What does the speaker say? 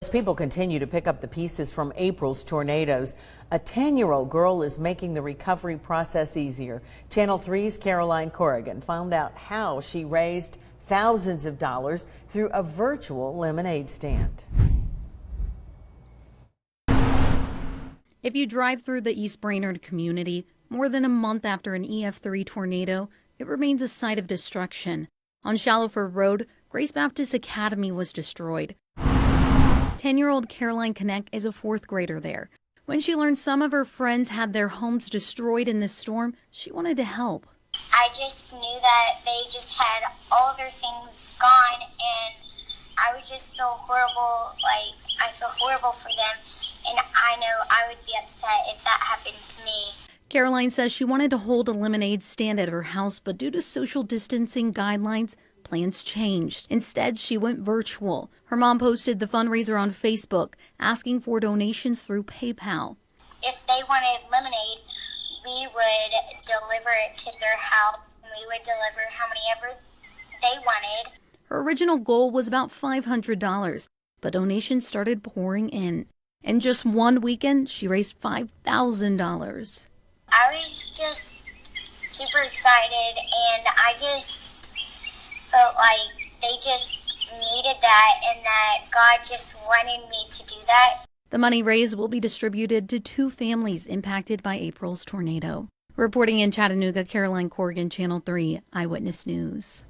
People continue to pick up the pieces from April's tornadoes. A 10-year-old girl is making the recovery process easier. Channel 3's Caroline Corrigan found out how she raised thousands of dollars through a virtual lemonade stand. If you drive through the East Brainerd community, more than a month after an EF3 tornado, it remains a site of destruction. On Shallowford Road, Grace Baptist Academy was destroyed. 10-year-old Caroline Connect is a fourth grader there. When she learned some of her friends had their homes destroyed in this storm, she wanted to help. I just knew that they just had all their things gone, and I would just feel horrible. I feel horrible for them, and I know I would be upset if that happened to me. Caroline says she wanted to hold a lemonade stand at her house, but due to social distancing guidelines, plans changed. Instead, she went virtual. Her mom posted the fundraiser on Facebook, asking for donations through PayPal. If they wanted lemonade, we would deliver it to their house, and we would deliver how many ever they wanted. Her original goal was about $500, but donations started pouring in. In just one weekend, she raised $5,000. I was just super excited, and I just felt like they just needed that, and that God just wanted me to do that. The money raised will be distributed to 2 families impacted by April's tornado. Reporting in Chattanooga, Caroline Corrigan, Channel 3 Eyewitness News.